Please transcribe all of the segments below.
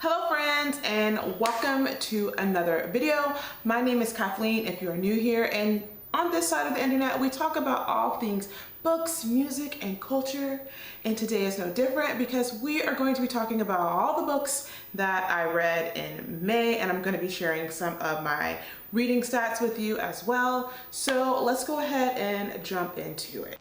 Hello friends, and welcome to another video. My name is Kathleen if you are new here, and on this side of the internet we talk about all things books, music, and culture. And today is no different because we are going to be talking about all the books that I read in May, and I'm going to be sharing some of my reading stats with you as well. So let's go ahead and jump into it.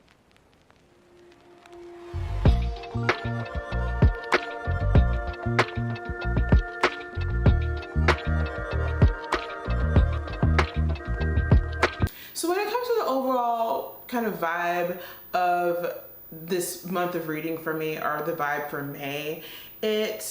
So when it comes to the overall kind of vibe of this month of reading for me, or the vibe for May, it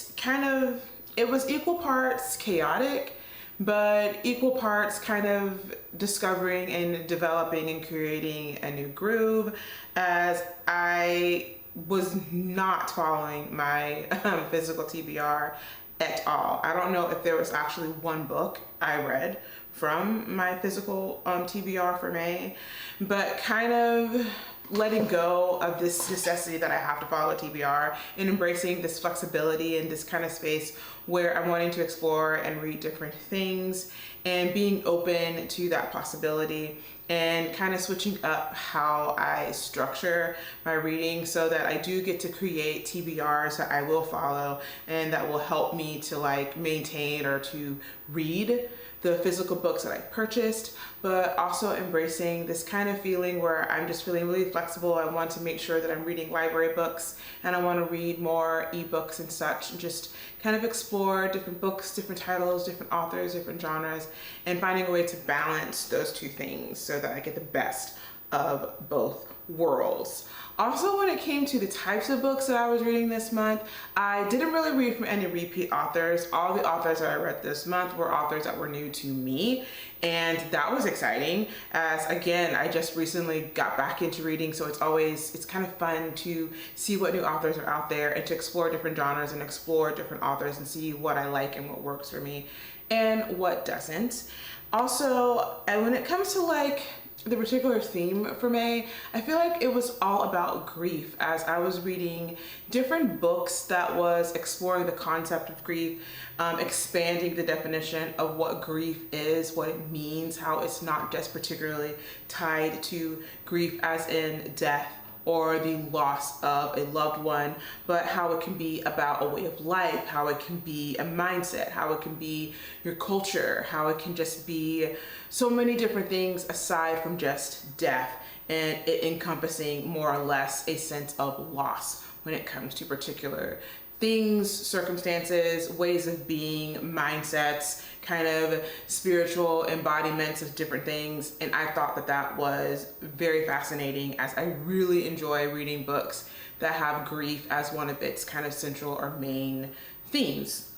was equal parts chaotic, but equal parts kind of discovering and developing and creating a new groove, as I was not following my physical TBR at all. I don't know if there was actually one book I read from my physical TBR for May, but kind of letting go of this necessity that I have to follow a TBR and embracing this flexibility and this kind of space where I'm wanting to explore and read different things and being open to that possibility, and kind of switching up how I structure my reading so that I do get to create TBRs that I will follow and that will help me to like maintain or to read the physical books that I purchased, but also embracing this kind of feeling where I'm just feeling really flexible. I want to make sure that I'm reading library books, and I want to read more ebooks and such, and just kind of explore different books, different titles, different authors, different genres, and finding a way to balance those two things so that I get the best of both worlds. Also, when it came to the types of books that I was reading this month, I didn't really read from any repeat authors. All the authors that I read this month were authors that were new to me, and that was exciting, as again, I just recently got back into reading, so it's kind of fun to see what new authors are out there and to explore different genres and explore different authors and see what I like and what works for me and what doesn't. Also, and when it comes to like the particular theme for May, I feel like it was all about grief, as I was reading different books that was exploring the concept of grief, expanding the definition of what grief is, what it means, how it's not just particularly tied to grief as in death or the loss of a loved one, but how it can be about a way of life, how it can be a mindset, how it can be your culture, how it can just be so many different things aside from just death, and it encompassing more or less a sense of loss when it comes to particular things, circumstances, ways of being, mindsets, kind of spiritual embodiments of different things. And I thought that that was very fascinating, as I really enjoy reading books that have grief as one of its kind of central or main themes.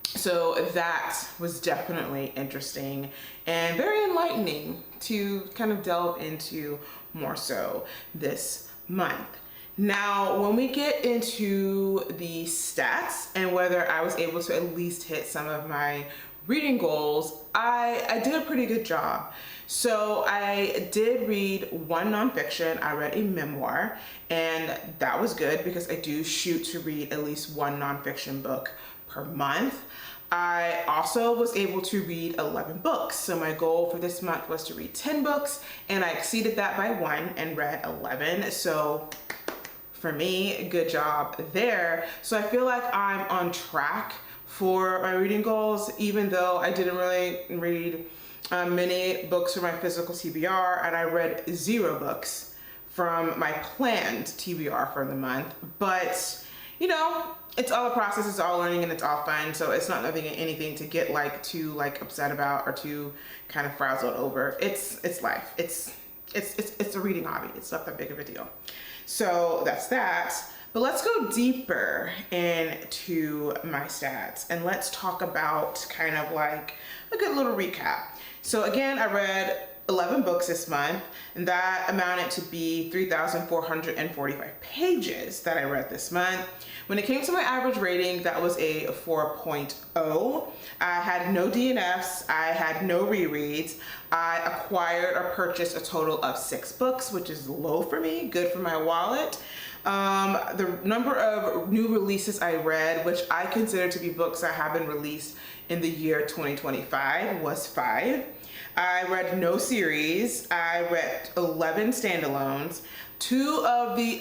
So that was definitely interesting and very enlightening to kind of delve into more so this month. Now, when we get into the stats and whether I was able to at least hit some of my reading goals, I did a pretty good job. So I did read one nonfiction. I read a memoir, and that was good because I do shoot to read at least one nonfiction book per month. I also was able to read 11 books. So my goal for this month was to read 10 books, and I exceeded that by one and read 11. So for me, good job there. So I feel like I'm on track for my reading goals, even though I didn't really read many books for my physical TBR, and I read 0 books from my planned TBR for the month. But you know, it's all a process, it's all learning, and it's all fun. So it's not anything to get like too like upset about or too kind of frazzled over. It's life. It's a reading hobby. It's not that big of a deal. So that's that. But let's go deeper into my stats, and let's talk about kind of like a good little recap. So again, I read 11 books this month, and that amounted to be 3,445 pages that I read this month. When it came to my average rating, that was a 4.0. I had no DNFs, I had no rereads. I acquired or purchased a total of 6 books, which is low for me, good for my wallet. The number of new releases I read, which I consider to be books that have been released in the year 2025, was 5. I read no series. I read 11 standalones. 3 of the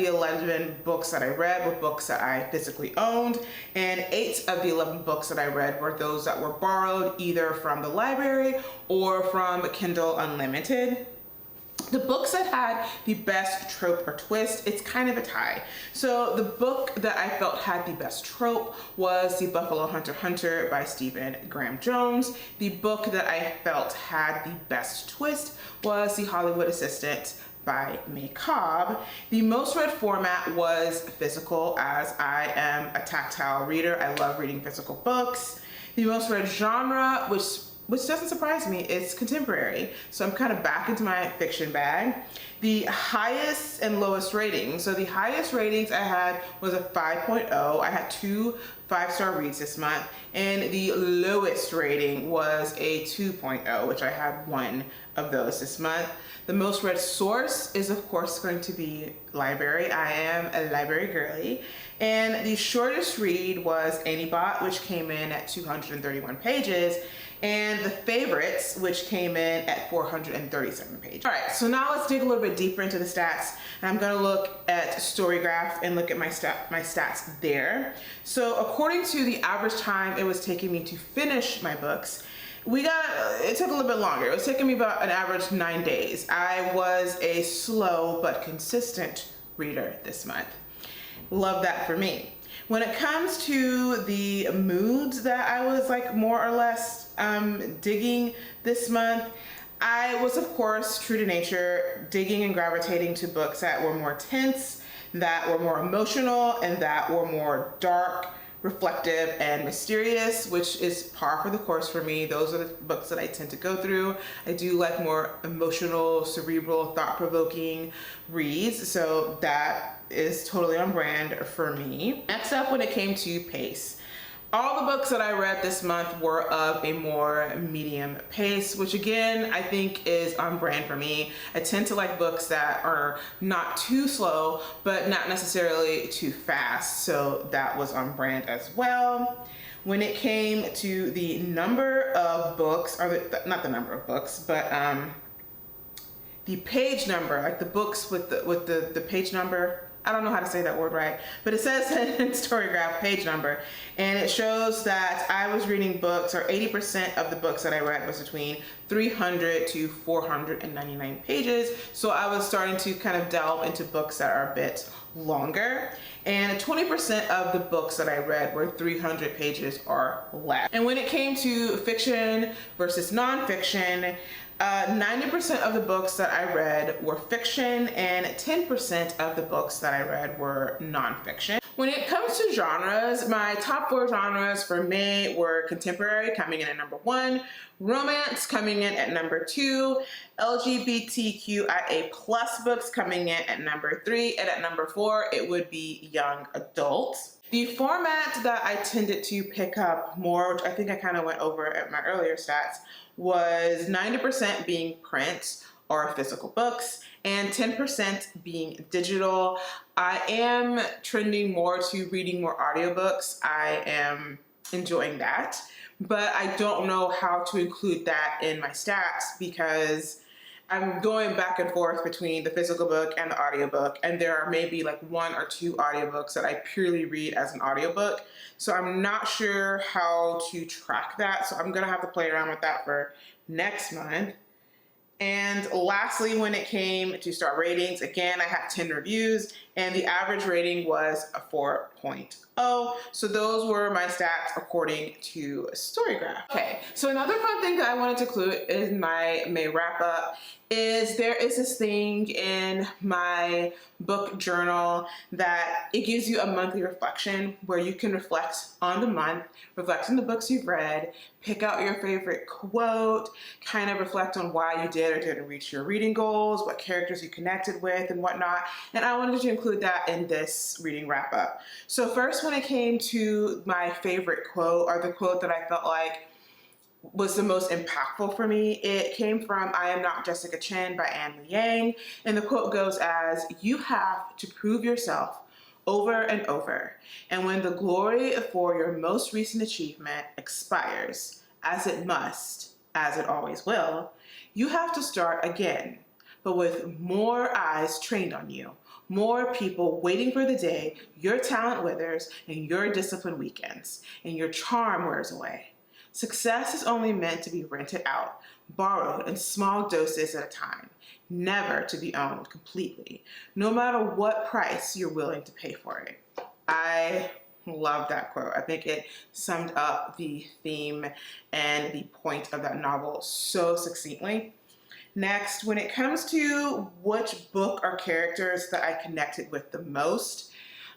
11 books that I read were books that I physically owned, and 8 of the 11 books that I read were those that were borrowed either from the library or from Kindle Unlimited. The books that had the best trope or twist, it's kind of a tie. So the book that I felt had the best trope was The Buffalo Hunter by Stephen Graham Jones. The book that I felt had the best twist was The Hollywood Assistant by May Cobb. The most read format was physical, as I am a tactile reader. I love reading physical books. The most read genre, which doesn't surprise me, it's contemporary. So I'm kind of back into my fiction bag. The highest and lowest ratings. So the highest ratings I had was a 5.0. I had 2 5-star reads this month. And the lowest rating was a 2.0, which I had 1 of those this month. The most read source is of course going to be library. I am a library girly. And the shortest read was Anybot, which came in at 231 pages. And the favorites, which came in at 437 pages. All right, so now let's dig a little bit deeper into the stats. And I'm gonna look at StoryGraph and look at my stats there. So according to the average time it was taking me to finish my books, it took a little bit longer. It was taking me about an average 9 days. I was a slow but consistent reader this month. Love that for me. When it comes to the moods that I was like more or less digging this month, I was of course true to nature, digging and gravitating to books that were more tense, that were more emotional, and that were more dark, reflective, and mysterious, which is par for the course for me. Those are the books that I tend to go through. I do like more emotional, cerebral, thought-provoking reads, so that is totally on brand for me. Next up, when it came to pace, all the books that I read this month were of a more medium pace, which again, I think is on brand for me. I tend to like books that are not too slow, but not necessarily too fast. So that was on brand as well. When it came to the number of books, or not the number of books, but the page number, like the books with the page number, I don't know how to say that word right, but it says in StoryGraph page number, and it shows that I was reading books, or 80% of the books that I read was between 300 to 499 pages. So I was starting to kind of delve into books that are a bit longer. And 20% of the books that I read were 300 pages or less. And when it came to fiction versus nonfiction, 90% of the books that I read were fiction, and 10% of the books that I read were nonfiction. When it comes to genres, my top 4 genres for May were contemporary, coming in at number 1, romance coming in at number 2, LGBTQIA+ books coming in at number 3, and at number 4 it would be young adults. The format that I tended to pick up more, which I think I kind of went over at my earlier stats, was 90% being print or physical books and 10% being digital. I am trending more to reading more audiobooks. I am enjoying that, but I don't know how to include that in my stats because I'm going back and forth between the physical book and the audiobook, and there are maybe like 1 or 2 audiobooks that I purely read as an audiobook. So I'm not sure how to track that. So I'm gonna have to play around with that for next month. And lastly, when it came to star ratings, again, I had 10 reviews and the average rating was a 4.0. So those were my stats according to StoryGraph. Okay, so another fun thing that I wanted to include in my May wrap up is there is this thing in my book journal that it gives you a monthly reflection where you can reflect on the month, reflect on the books you've read, pick out your favorite quote, kind of reflect on why you did or didn't reach your reading goals, what characters you connected with and whatnot. And I wanted to include that in this reading wrap up. So first, when it came to my favorite quote, or the quote that I felt like was the most impactful for me. It came from I Am Not Jessica Chen by Anne Liang. And the quote goes as, "You have to prove yourself over and over. And when the glory for your most recent achievement expires, as it must, as it always will, you have to start again, but with more eyes trained on you, more people waiting for the day your talent withers and your discipline weakens and your charm wears away. Success is only meant to be rented out, borrowed in small doses at a time, never to be owned completely, no matter what price you're willing to pay for it." I love that quote. I think it summed up the theme and the point of that novel so succinctly. Next, when it comes to which book or characters that I connected with the most,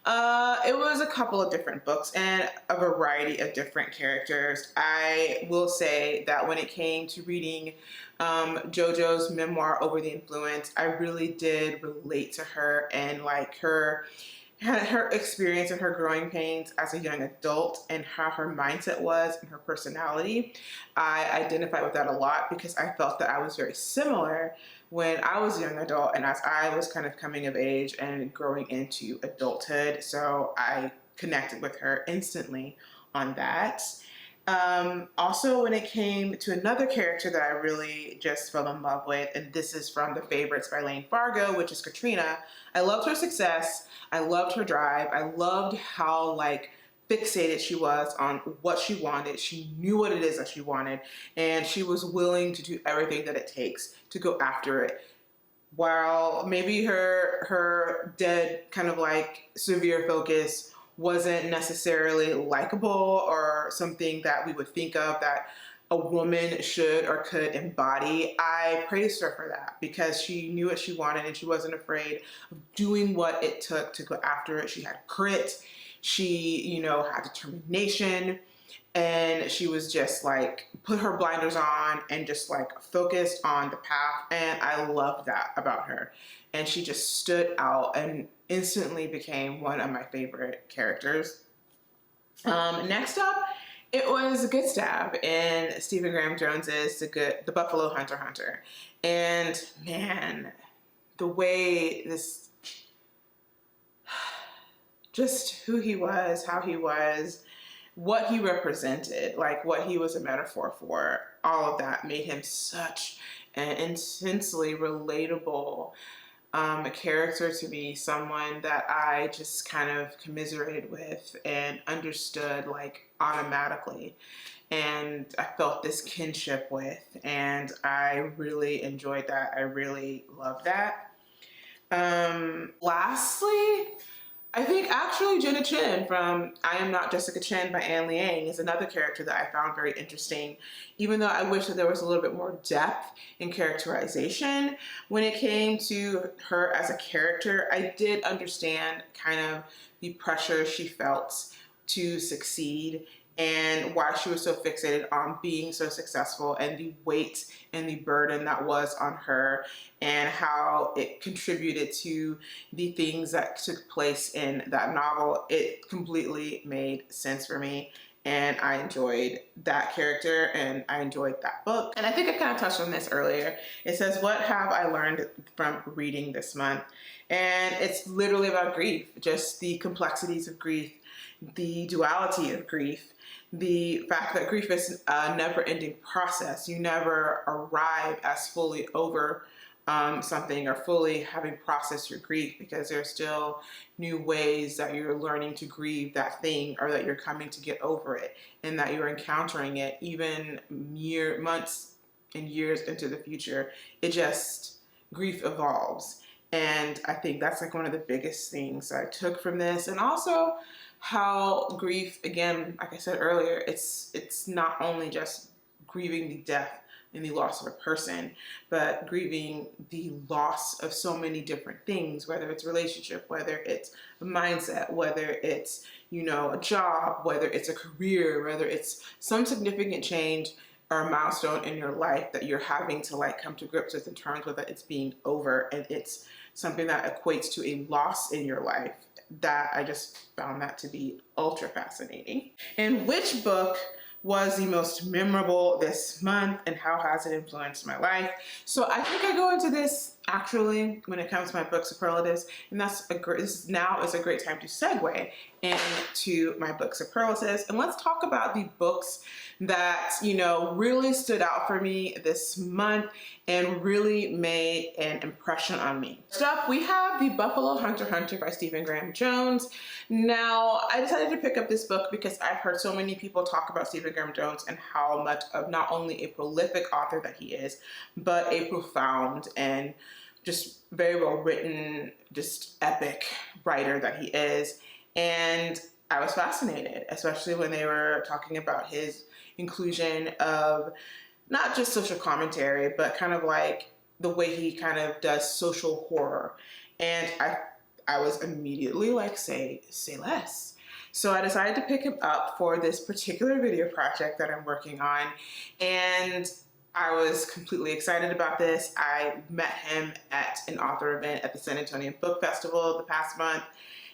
it was a couple of different books and a variety of different characters. I will say that when it came to reading JoJo's memoir, Over the Influence, I really did relate to her and like her experience and her growing pains as a young adult and how her mindset was and her personality. I identified with that a lot because I felt that I was very similar when I was a young adult and as I was kind of coming of age and growing into adulthood. So I connected with her instantly on that. Also, when it came to another character that I really just fell in love with, and this is from The Favorites by Lane Fargo, which is Katrina. I loved her success. I loved her drive. I loved how like fixated she was on what she wanted. She knew what it is that she wanted, and she was willing to do everything that it takes to go after it. While maybe her dead kind of like severe focus wasn't necessarily likable or something that we would think of that a woman should or could embody, I praised her for that because she knew what she wanted and she wasn't afraid of doing what it took to go after it. She had grit, she, had determination, and she was just like put her blinders on and just like focused on the path. And I loved that about her. And she just stood out and instantly became one of my favorite characters. Next up, it was a good stab in Stephen Graham Jones's The Buffalo Hunter. And man, the way this, just who he was, how he was, what he represented, like what he was a metaphor for, all of that made him such an intensely relatable character to me, someone that I just kind of commiserated with and understood like automatically. And I felt this kinship with, and I really enjoyed that. I really loved that. Lastly, I think actually Jenna Chin from I Am Not Jessica Chen by Anne Liang is another character that I found very interesting, even though I wish that there was a little bit more depth in characterization. When it came to her as a character, I did understand kind of the pressure she felt to succeed and why she was so fixated on being so successful and the weight and the burden that was on her and how it contributed to the things that took place in that novel. It completely made sense for me and I enjoyed that character and I enjoyed that book. And I think I kind of touched on this earlier. It says, what have I learned from reading this month? And it's literally about grief, just the complexities of grief, the duality of grief, the fact that grief is a never-ending process. You never arrive as fully over something or fully having processed your grief because there's still new ways that you're learning to grieve that thing or that you're coming to get over it and that you're encountering it even months and years into the future. Grief evolves. And I think that's like one of the biggest things I took from this. And also how grief, again, like I said earlier, it's not only just grieving the death and the loss of a person, but grieving the loss of so many different things, whether it's relationship, whether it's a mindset, whether it's, a job, whether it's a career, whether it's some significant change or a milestone in your life that you're having to like come to grips with in terms of that it's being over and it's something that equates to a loss in your life. That I just found that to be ultra fascinating. And which book was the most memorable this month and how has it influenced my life. So I think I go into this actually when it comes to my book Superlatives, and now is a great time to segue into my book Superlatives. And let's talk about the books that, really stood out for me this month and really made an impression on me. First up, we have The Buffalo Hunter by Stephen Graham Jones. Now, I decided to pick up this book because I've heard so many people talk about Stephen Graham Jones and how much of not only a prolific author that he is, but a profound and just very well written, just epic writer that he is. And I was fascinated, especially when they were talking about his inclusion of not just social commentary, but kind of like the way he kind of does social horror. And I was immediately like, say less. So I decided to pick him up for this particular video project that I'm working on. And I was completely excited about this. I met him at an author event at the San Antonio Book Festival the past month.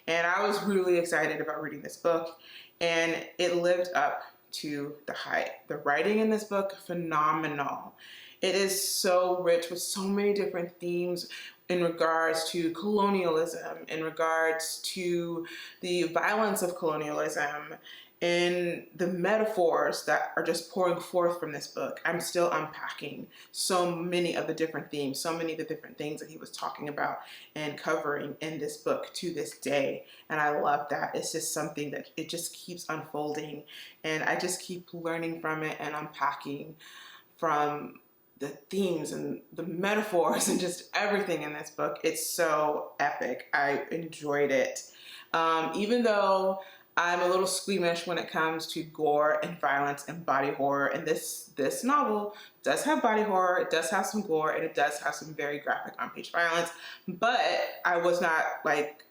And I was really excited about reading this book. And it lived up to the hype. The writing in this book, phenomenal. It is so rich with so many different themes in regards to colonialism, in regards to the violence of colonialism, in the metaphors that are just pouring forth from this book. I'm still unpacking so many of the different themes, so many of the different things that he was talking about and covering in this book to this day. And I love that. It's just something that it just keeps unfolding, and I just keep learning from it and unpacking from the themes and the metaphors and just everything in this book. It's so epic. I enjoyed it. Even though I'm a little squeamish when it comes to gore and violence and body horror, and this novel does have body horror, it does have some gore, and it does have some very graphic on-page violence, but I was not like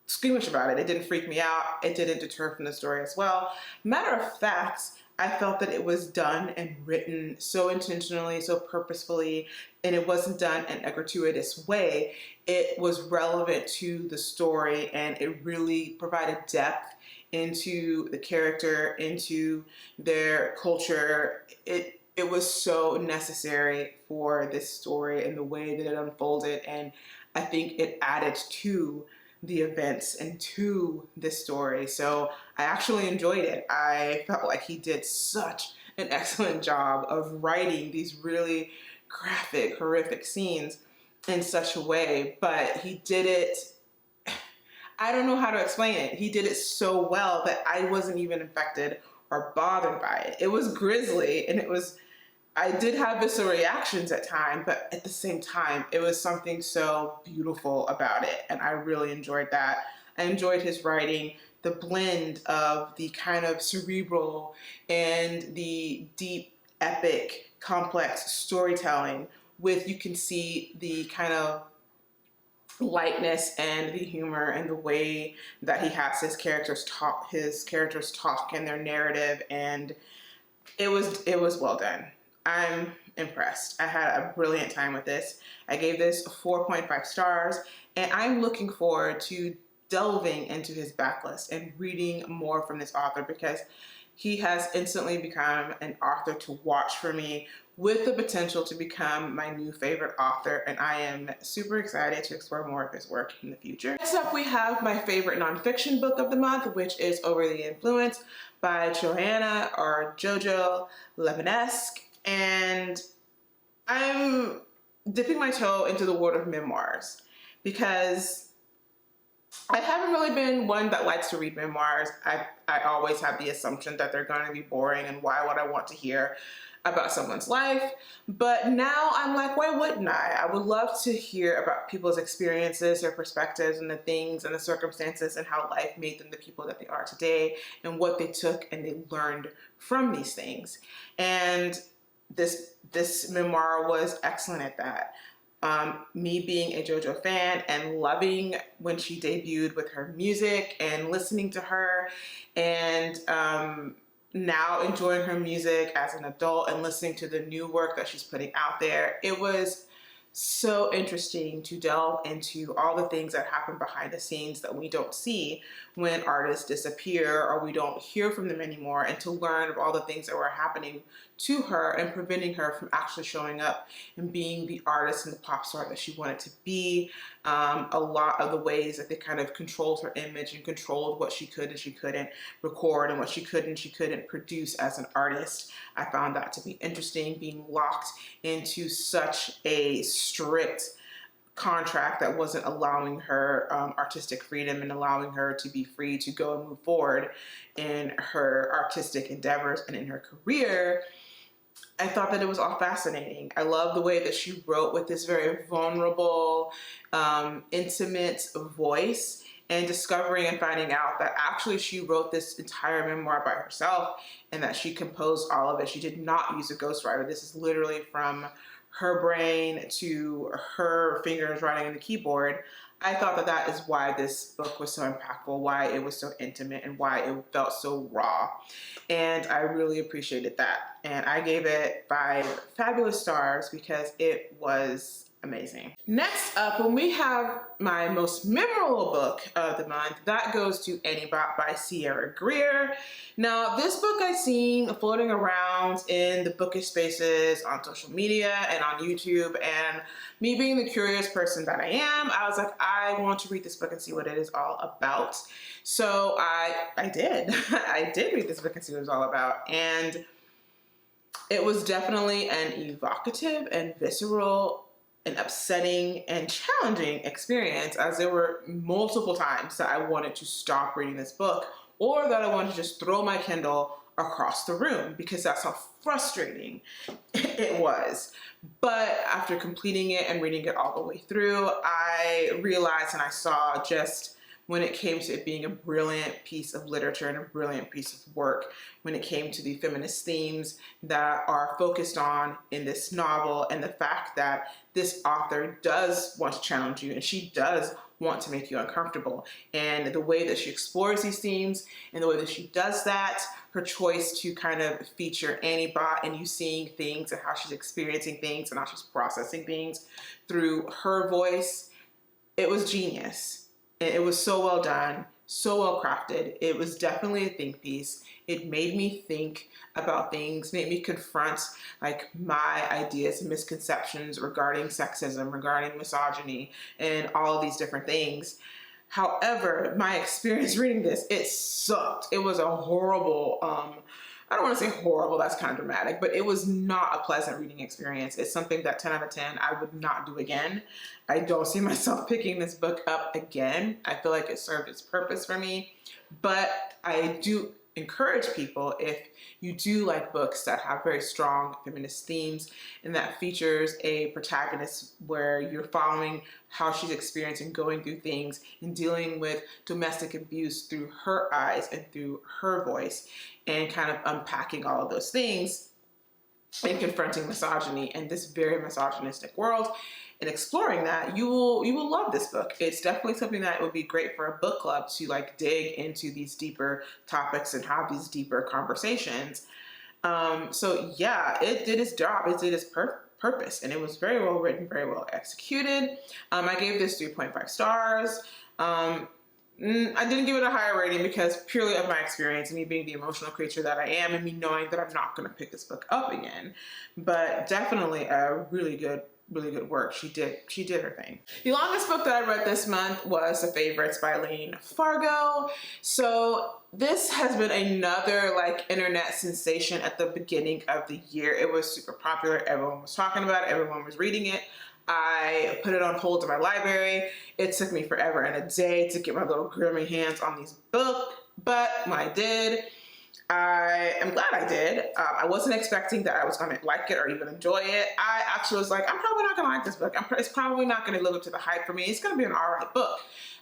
squeamish about it. It didn't freak me out. It didn't deter from the story as well. Matter of fact, I felt that it was done and written so intentionally, so purposefully, and it wasn't done in a gratuitous way. It was relevant to the story, and it really provided depth into the character, into their culture. It was so necessary for this story and the way that it unfolded, and I think it added to the events and to this story. So I actually enjoyed it. I felt like he did such an excellent job of writing these really graphic, horrific scenes in such a way, but he did it, I don't know how to explain it. He did it so well that I wasn't even affected or bothered by it. It was grisly, and I did have visceral reactions at times, but at the same time, it was something so beautiful about it, and I really enjoyed that. I enjoyed his writing, the blend of the kind of cerebral and the deep, epic, complex storytelling with, you can see the kind of lightness and the humor and the way that he has his characters talk and their narrative, and it was well done. I'm impressed. I had a brilliant time with this. I gave this 4.5 stars, and I'm looking forward to delving into his backlist and reading more from this author, because he has instantly become an author to watch for me, with the potential to become my new favorite author, and I am super excited to explore more of his work in the future. Next up, we have my favorite nonfiction book of the month, which is Over the Influence by Jojo Levinesque. And I'm dipping my toe into the world of memoirs because I haven't really been one that likes to read memoirs. I always have the assumption that they're going to be boring, and why would I want to hear about someone's life? But now I'm like, why wouldn't I? I would love to hear about people's experiences, their perspectives, and the things and the circumstances and how life made them the people that they are today, and what they took and they learned from these things. And this memoir was excellent at that. Me being a JoJo fan and loving when she debuted with her music and listening to her, and now enjoying her music as an adult and listening to the new work that she's putting out there. It was so interesting to delve into all the things that happen behind the scenes that we don't see when artists disappear or we don't hear from them anymore, and to learn of all the things that were happening to her and preventing her from actually showing up and being the artist and the pop star that she wanted to be. A lot of the ways that they kind of controlled her image and controlled what she could and she couldn't record, and what she could and she couldn't produce as an artist. I found that to be interesting, being locked into such a strict contract that wasn't allowing her artistic freedom and allowing her to be free to go and move forward in her artistic endeavors and in her career. I thought that it was all fascinating. I love the way that she wrote with this very vulnerable, intimate voice, and discovering and finding out that actually she wrote this entire memoir by herself and that she composed all of it. She did not use a ghostwriter. This is literally from her brain to her fingers writing on the keyboard. I thought that that is why this book was so impactful, why it was so intimate, and why it felt so raw. And I really appreciated that. And I gave it 5 fabulous stars because it was amazing. Next up, when we have my most memorable book of the month, that goes to Anybot by Sierra Greer. Now, this book I've seen floating around in the bookish spaces on social media and on YouTube, and me being the curious person that I am, I was like, I want to read this book and see what it is all about. So I did. I did read this book and see what it was all about. And it was definitely an evocative and visceral and upsetting and challenging experience, as there were multiple times that I wanted to stop reading this book, or that I wanted to just throw my Kindle across the room, because that's how frustrating it was. But after completing it and reading it all the way through, I realized and I saw just when it came to it being a brilliant piece of literature and a brilliant piece of work, when it came to the feminist themes that are focused on in this novel, and the fact that this author does want to challenge you and she does want to make you uncomfortable. And the way that she explores these themes and the way that she does that, her choice to kind of feature Annie-Bot and you seeing things and how she's experiencing things and how she's processing things through her voice, it was genius. And it was so well done, so well crafted. It was definitely a think piece. It made me think about things, made me confront like my ideas and misconceptions regarding sexism, regarding misogyny, and all of these different things. However, my experience reading this, it sucked. It was a horrible, I don't want to say horrible, that's kind of dramatic, but it was not a pleasant reading experience. It's something that 10 out of 10 I would not do again. I don't see myself picking this book up again. I feel like it served its purpose for me, but I do encourage people, if you do like books that have very strong feminist themes and that features a protagonist where you're following how she's experiencing going through things and dealing with domestic abuse through her eyes and through her voice, and kind of unpacking all of those things and confronting misogyny in this very misogynistic world and exploring that, you will love this book. It's definitely something that would be great for a book club to like dig into these deeper topics and have these deeper conversations. So yeah, it did its job. It did its purpose, and it was very well written, very well executed. I gave this 3.5 stars. I didn't give it a higher rating because purely of my experience, me being the emotional creature that I am, and me knowing that I'm not going to pick this book up again. But definitely a really good work. She did her thing. The longest book that I read this month was The Favorites by Lane Fargo. So this has been another like internet sensation at the beginning of the year. It was super popular. Everyone was talking about it. Everyone was reading it. I put it on hold in my library. It took me forever and a day to get my little grimy hands on these books, but when I did, I am glad I did. I wasn't expecting that I was going to like it or even enjoy it. I actually was like, I'm probably not going to like this book. It's probably not going to live up to the hype for me. It's going to be an alright book.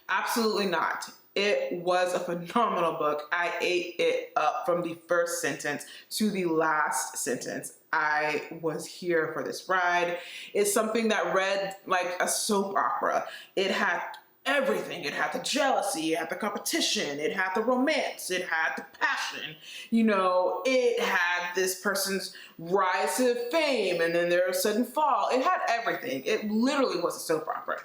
Absolutely not. It was a phenomenal book. I ate it up from the first sentence to the last sentence. I was here for this ride. It's something that read like a soap opera. It had everything. It had the jealousy, it had the competition, it had the romance, it had the passion. You know, it had this person's rise to fame and then their sudden fall. It had everything. It literally was a soap opera.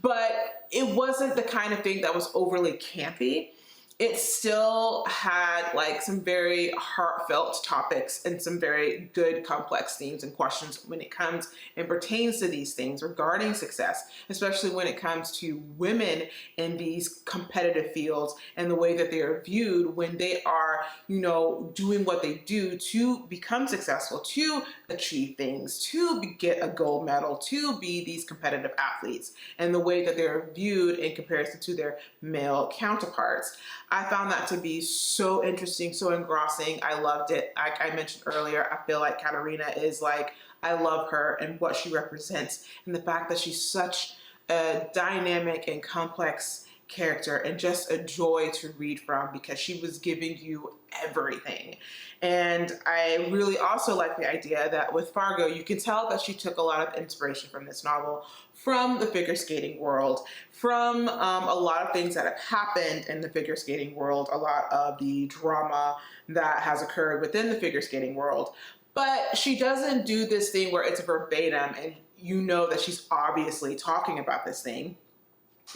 But it wasn't the kind of thing that was overly campy. it still had like some very heartfelt topics and some very good complex themes and questions when it comes and pertains to these things regarding success, especially when it comes to women in these competitive fields and the way that they are viewed when they are, you know, doing what they do to become successful, to achieve things, to get a gold medal, to be these competitive athletes, and the way that they're viewed in comparison to their male counterparts. I found that to be so interesting, so engrossing. I loved it. Like I mentioned earlier, I feel like Katarina is like, I love her and what she represents, and the fact that she's such a dynamic and complex character and just a joy to read from because she was giving you everything. And I really also like the idea that with Fargo, you can tell that she took a lot of inspiration from this novel, from the figure skating world, from a lot of things that have happened in the figure skating world, a lot of the drama that has occurred within the figure skating world. But she doesn't do this thing where it's verbatim and you know that she's obviously talking about this thing,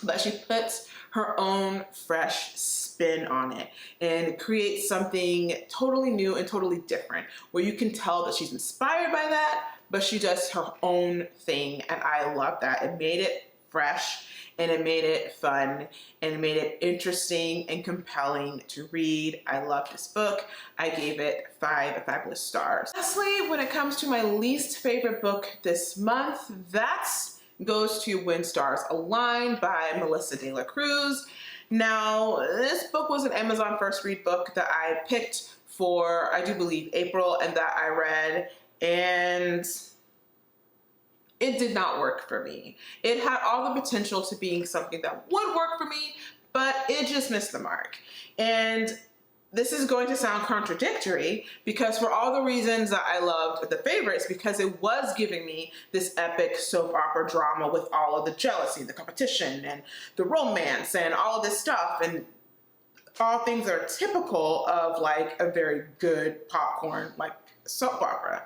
but she puts her own fresh spin on it and creates something totally new and totally different where you can tell that she's inspired by that, but she does her own thing. And I love that. It made it fresh and it made it fun and it made it interesting and compelling to read. I love this book. I gave it 5 fabulous stars. Lastly, when it comes to my least favorite book this month, goes to When Stars Align by Melissa De La Cruz. Now, this book was an Amazon First Read book that I picked for, I do believe, April, and that I read, and it did not work for me. It had all the potential to being something that would work for me, but it just missed the mark. And this is going to sound contradictory because for all the reasons that I loved The Favorites, because it was giving me this epic soap opera drama with all of the jealousy, the competition, and the romance, and all of this stuff, and all things that are typical of like a very good popcorn like soap opera.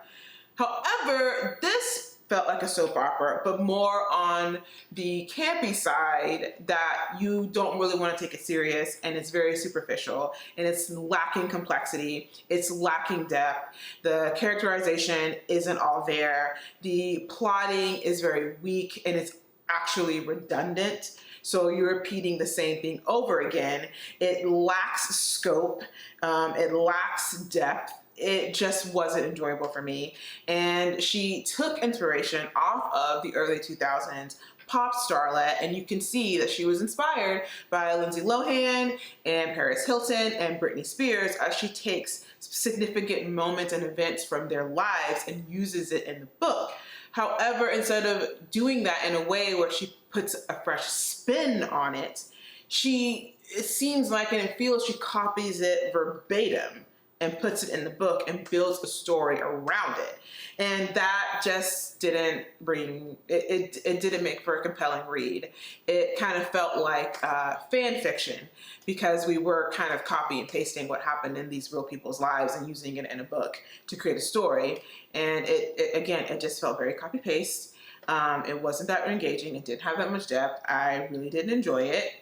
However, this felt like a soap opera, but more on the campy side that you don't really want to take it serious, and it's very superficial, and it's lacking complexity, it's lacking depth, the characterization isn't all there, the plotting is very weak, and it's actually redundant. So you're repeating the same thing over again. It lacks scope, it lacks depth. It just wasn't enjoyable for me. And she took inspiration off of the early 2000s pop starlet, and you can see that she was inspired by Lindsay Lohan and Paris Hilton and Britney Spears as she takes significant moments and events from their lives and uses it in the book. However, instead of doing that in a way where she puts a fresh spin on it, it seems like and it feels she copies it verbatim and puts it in the book and builds a story around it. And that just didn't it didn't make for a compelling read. It kind of felt like fan fiction because we were kind of copy and pasting what happened in these real people's lives and using it in a book to create a story. And it just felt very copy paste. It wasn't that engaging. It didn't have that much depth. I really didn't enjoy it.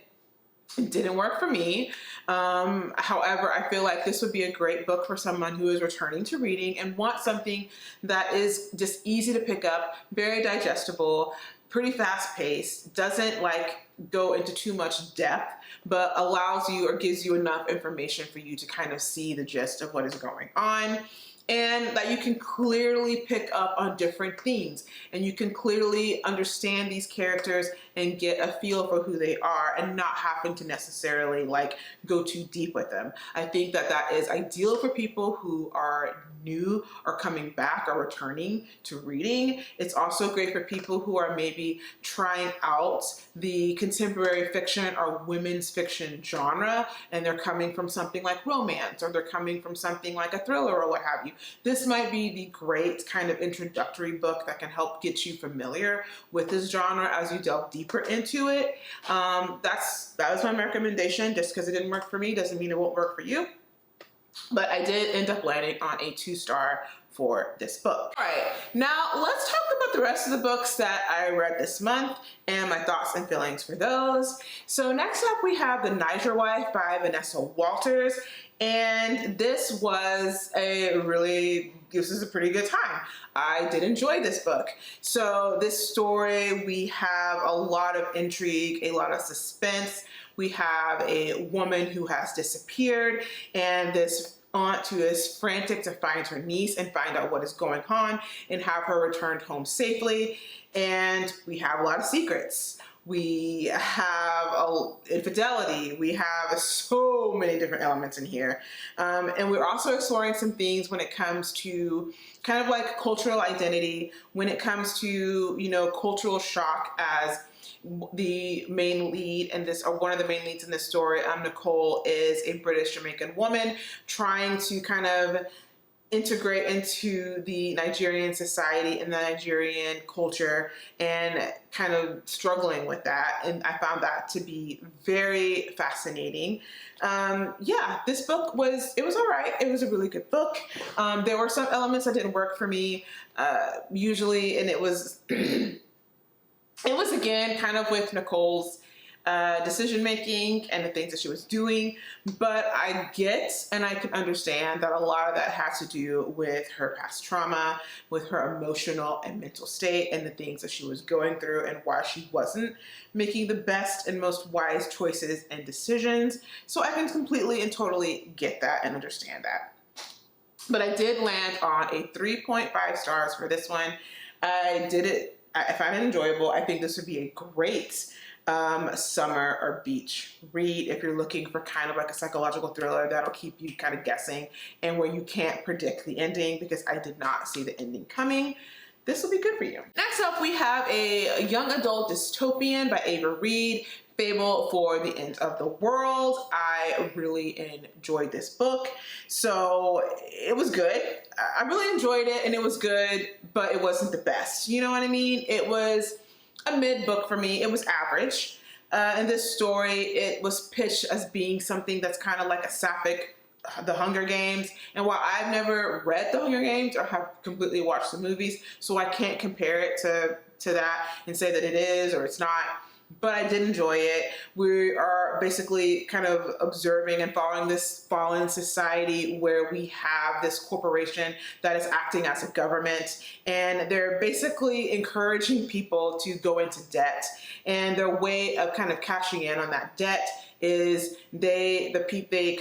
It didn't work for me. However, I feel like this would be a great book for someone who is returning to reading and wants something that is just easy to pick up, very digestible, pretty fast paced, doesn't like go into too much depth, but allows you or gives you enough information for you to kind of see the gist of what is going on. And that you can clearly pick up on different themes and you can clearly understand these characters and get a feel for who they are and not having to necessarily like go too deep with them. I think that that is ideal for people who are new or coming back or returning to reading. It's also great for people who are maybe trying out the contemporary fiction or women's fiction genre and they're coming from something like romance or they're coming from something like a thriller or what have you. This might be the great kind of introductory book that can help get you familiar with this genre as you delve deeper into it. That was my recommendation. Just because it didn't work for me doesn't mean it won't work for you. But I did end up landing on a 2-star for this book. All right, now let's talk about the rest of the books that I read this month and my thoughts and feelings for those. So next up we have The Niger Wife by Vanessa Walters, and this is a pretty good time. I did enjoy this book. So this story, we have a lot of intrigue, a lot of suspense. We have a woman who has disappeared, and this aunt who is frantic to find her niece and find out what is going on and have her returned home safely. And we have a lot of secrets. We have infidelity. We have so many different elements in here. And we're also exploring some things when it comes to kind of like cultural identity, when it comes to, cultural shock, as the main lead in this, or one of the main leads in this story, Nicole, is a British Jamaican woman trying to kind of integrate into the Nigerian society and the Nigerian culture and kind of struggling with that. And I found that to be very fascinating. This book was all right. It was a really good book. There were some elements that didn't work for me usually, and it was it was again kind of with Nicole's decision making and the things that she was doing, but I get and I can understand that a lot of that has to do with her past trauma, with her emotional and mental state, and the things that she was going through and why she wasn't making the best and most wise choices and decisions. So I can completely and totally get that and understand that. But I did land on a 3.5 stars for this one. I found it enjoyable. I think this would be a great summer or beach read if you're looking for kind of like a psychological thriller that'll keep you kind of guessing and where you can't predict the ending, because I did not see the ending coming. This will be good for you. Next up, we have a young adult dystopian by Ava Reed, Fable for the End of the World. I really enjoyed this book. So it was good. I really enjoyed it and it was good, but it wasn't the best. You know what I mean? It was a mid book for me. It was average. In this story, it was pitched as being something that's kind of like a sapphic The Hunger Games. And while I've never read The Hunger Games or have completely watched the movies, so I can't compare it to that and say that it is or it's not, but I did enjoy it. We are basically kind of observing and following this fallen society where we have this corporation that is acting as a government, and they're basically encouraging people to go into debt. And their way of kind of cashing in on that debt is they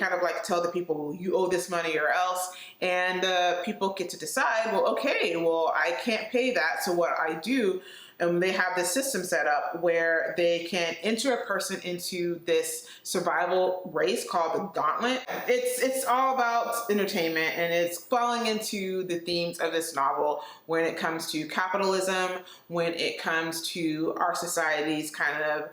kind of like tell the people, you owe this money or else, and the people get to decide, well, okay, well, I can't pay that, so what I do, they have this system set up where they can enter a person into this survival race called the Gauntlet. It's all about entertainment, and it's falling into the themes of this novel when it comes to capitalism, when it comes to our society's kind of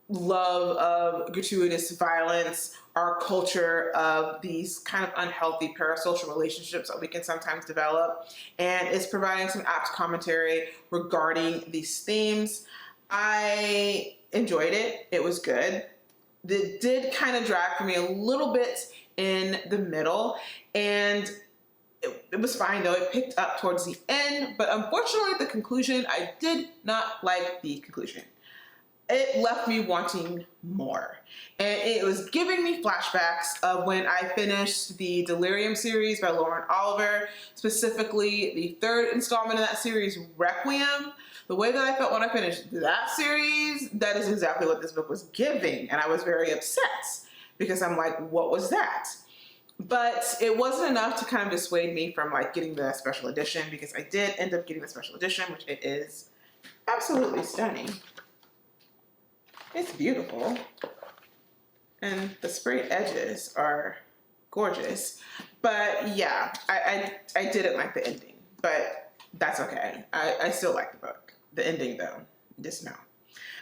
love of gratuitous violence, our culture of these kind of unhealthy parasocial relationships that we can sometimes develop, and it's providing some apt commentary regarding these themes. I enjoyed it. It was good. It did kind of drag for me a little bit in the middle, and it was fine though. It picked up towards the end, but unfortunately the conclusion, I did not like the conclusion. It left me wanting more. And it was giving me flashbacks of when I finished the Delirium series by Lauren Oliver, specifically the third installment of that series, Requiem. The way that I felt when I finished that series, that is exactly what this book was giving. And I was very upset because I'm like, what was that? But it wasn't enough to kind of dissuade me from like getting the special edition, because I did end up getting the special edition, which it is absolutely stunning. It's beautiful, and the sprayed edges are gorgeous. But yeah, I didn't like the ending, but that's okay. I still like the book. The ending though, just no.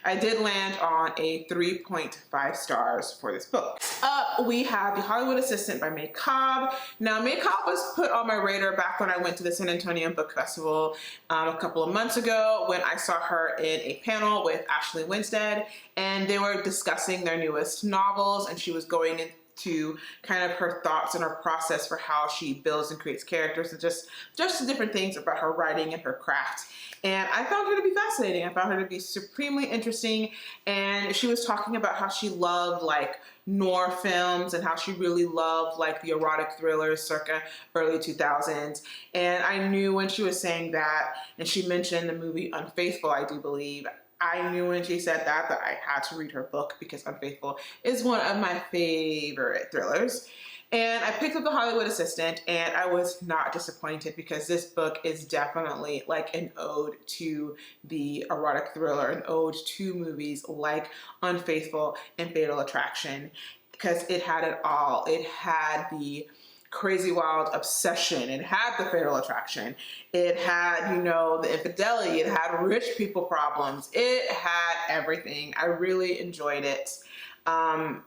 I did land on a 3.5 stars for this book. Up, we have The Hollywood Assistant by May Cobb. Now, May Cobb was put on my radar back when I went to the San Antonio Book Festival a couple of months ago, when I saw her in a panel with Ashley Winstead, and they were discussing their newest novels, and she was going to kind of her thoughts and her process for how she builds and creates characters, and just the different things about her writing and her craft. And I found her to be fascinating. I found her to be supremely interesting. And she was talking about how she loved like noir films and how she really loved like the erotic thrillers circa early 2000s. And I knew when she was saying that, and she mentioned the movie Unfaithful, I do believe, I knew when she said that I had to read her book, because Unfaithful is one of my favorite thrillers. And I picked up The Hollywood Assistant, and I was not disappointed, because this book is definitely like an ode to the erotic thriller, an ode to movies like Unfaithful and Fatal Attraction, because it had it all. It had the crazy wild obsession, it had the fatal attraction, it had, you know, the infidelity, it had rich people problems, it had everything. I really enjoyed it.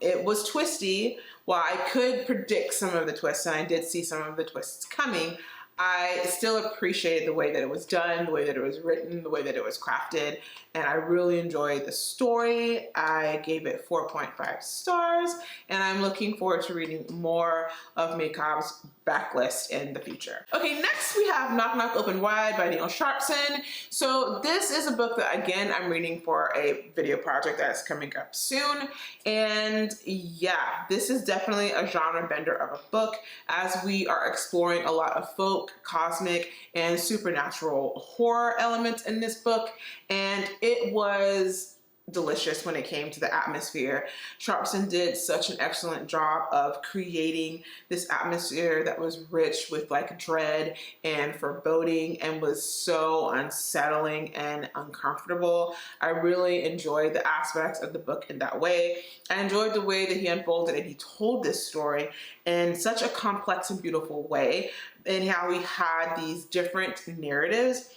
It was twisty. While I could predict some of the twists, and I did see some of the twists coming, I still appreciated the way that it was done, the way that it was written, the way that it was crafted, and I really enjoyed the story. I gave it 4.5 stars, and I'm looking forward to reading more of Macaub's backlist in the future. Okay, next we have Knock Knock Open Wide by Neil Sharpson. So this is a book that, again, I'm reading for a video project that's coming up soon, and yeah, this is definitely a genre bender of a book, as we are exploring a lot of folk, cosmic, and supernatural horror elements in this book, and it was delicious when it came to the atmosphere. Sharpson did such an excellent job of creating this atmosphere that was rich with like dread and foreboding, and was so unsettling and uncomfortable. I really enjoyed the aspects of the book in that way. I enjoyed the way that he unfolded and he told this story in such a complex and beautiful way, and how he had these different narratives,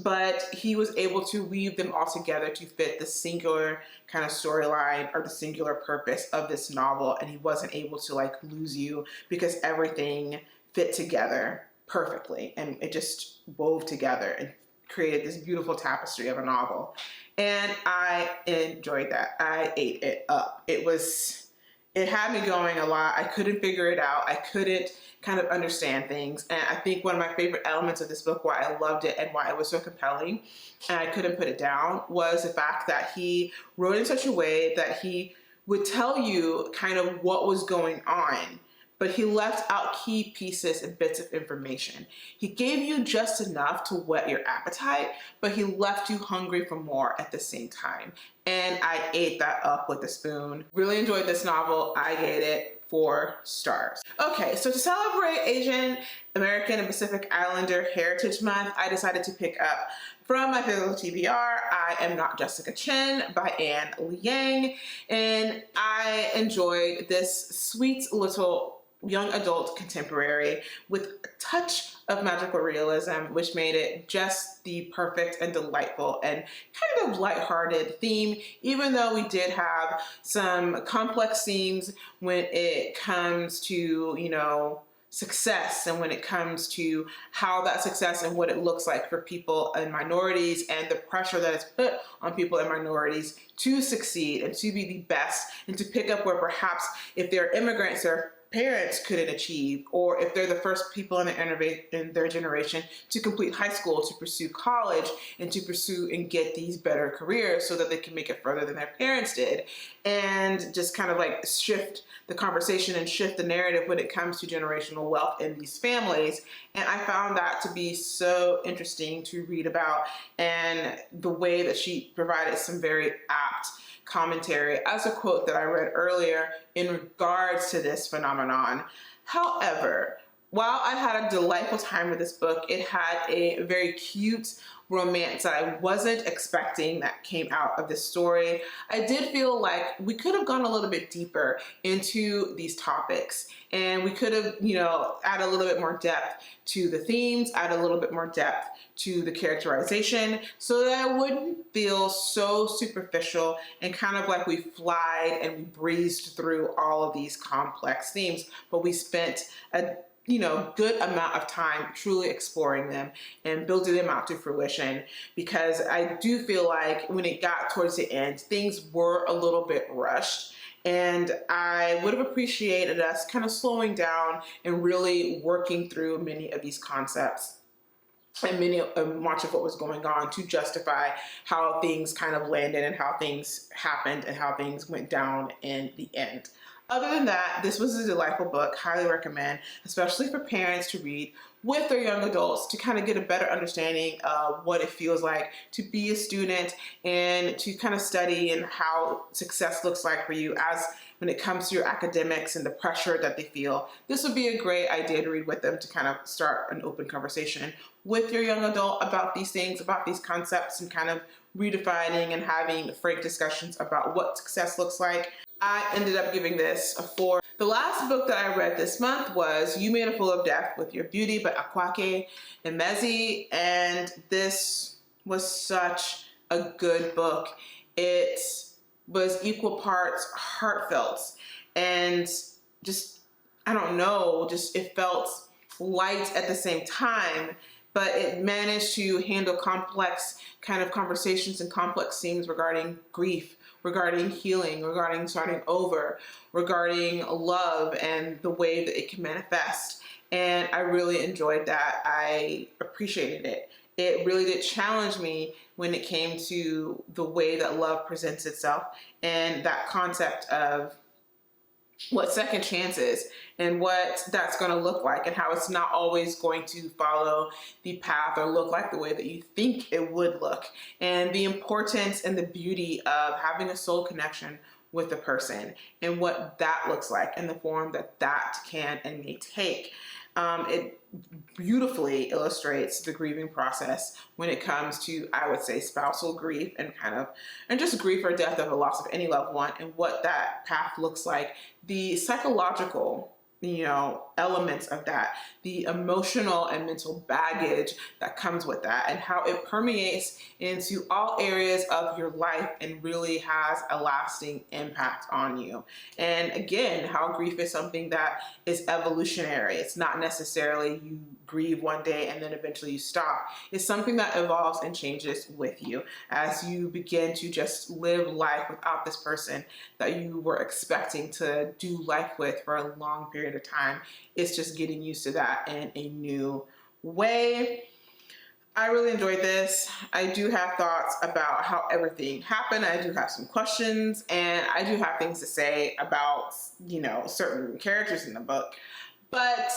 but he was able to weave them all together to fit the singular kind of storyline or the singular purpose of this novel. And he wasn't able to like lose you, because everything fit together perfectly, and it just wove together and created this beautiful tapestry of a novel. And I enjoyed that. I ate it up. It had me going a lot. I couldn't figure it out. I couldn't kind of understand things. And I think one of my favorite elements of this book, why I loved it and why it was so compelling and I couldn't put it down, was the fact that he wrote in such a way that he would tell you kind of what was going on, but he left out key pieces and bits of information. He gave you just enough to whet your appetite, but he left you hungry for more at the same time. And I ate that up with a spoon. Really enjoyed this novel. I gave it 4 stars. Okay, so to celebrate Asian American and Pacific Islander Heritage Month, I decided to pick up from my physical TBR, I Am Not Jessica Chen by Anne Liang. And I enjoyed this sweet little young adult contemporary with a touch of magical realism, which made it just the perfect and delightful and kind of lighthearted theme, even though we did have some complex themes when it comes to, you know, success, and when it comes to how that success and what it looks like for people and minorities, and the pressure that is put on people and minorities to succeed and to be the best, and to pick up where perhaps if they're immigrants, their parents couldn't achieve, or if they're the first people in their generation to complete high school, to pursue college, and to pursue and get these better careers so that they can make it further than their parents did, and just kind of like shift the conversation and shift the narrative when it comes to generational wealth in these families. And I found that to be so interesting to read about, and the way that she provided some very apt commentary as a quote that I read earlier in regards to this phenomenon. However, while I had a delightful time with this book, it had a very cute romance that I wasn't expecting that came out of this story. I did feel like we could have gone a little bit deeper into these topics, and we could have, you know, add a little bit more depth to the themes, add a little bit more depth to the characterization, so that it wouldn't feel so superficial and kind of like we flied and we breezed through all of these complex themes, but we spent a good amount of time truly exploring them and building them out to fruition. Because I do feel like when it got towards the end, things were a little bit rushed, And I would have appreciated us kind of slowing down and really working through many of these concepts and much of what was going on to justify how things kind of landed and how things happened and how things went down in the end. Other than that, this was a delightful book. Highly recommend, especially for parents to read with their young adults to kind of get a better understanding of what it feels like to be a student and to kind of study and how success looks like for you as when it comes to your academics and the pressure that they feel. This would be a great idea to read with them to kind of start an open conversation with your young adult about these things, about these concepts, and kind of redefining and having frank discussions about what success looks like. I ended up giving this a 4. The last book that I read this month was You Made a Fool of Death with Your Beauty by Akwake Emezi, and this was such a good book. It was equal parts heartfelt and just, I don't know, just it felt light at the same time, but it managed to handle complex kind of conversations and complex themes regarding grief, regarding healing, regarding starting over, regarding love and the way that it can manifest. And I really enjoyed that. I appreciated it. It really did challenge me when it came to the way that love presents itself and that concept of what second chance is and what that's going to look like and how it's not always going to follow the path or look like the way that you think it would look, and the importance and the beauty of having a soul connection with a person and what that looks like and the form that that can and may take. It beautifully illustrates the grieving process when it comes to, I would say, spousal grief and just grief or death of the loss of any loved one and what that path looks like, the psychological elements of that, the emotional and mental baggage that comes with that, and how it permeates into all areas of your life and really has a lasting impact on you. And again, how grief is something that is evolutionary. It's not necessarily you grieve one day and then eventually you stop. It's something that evolves and changes with you as you begin to just live life without this person that you were expecting to do life with for a long period of time. It's just getting used to that in a new way. I really enjoyed this. I do have thoughts about how everything happened. I do have some questions, and I do have things to say about, certain characters in the book. But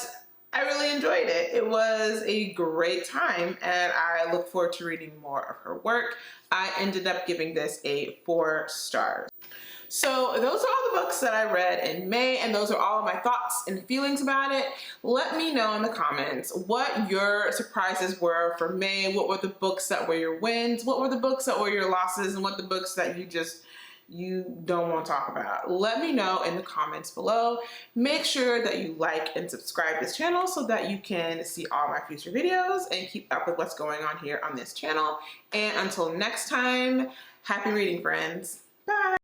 I really enjoyed it. It was a great time, and I look forward to reading more of her work. I ended up giving this a 4 stars. So those are all the books that I read in May, and those are all of my thoughts and feelings about it. Let me know in the comments what your surprises were for May. What were the books that were your wins? What were the books that were your losses? And what the books that you don't want to talk about? Let me know in the comments below. Make sure that you like and subscribe to this channel so that you can see all my future videos and keep up with what's going on here on this channel. And until next time, happy reading, friends. Bye.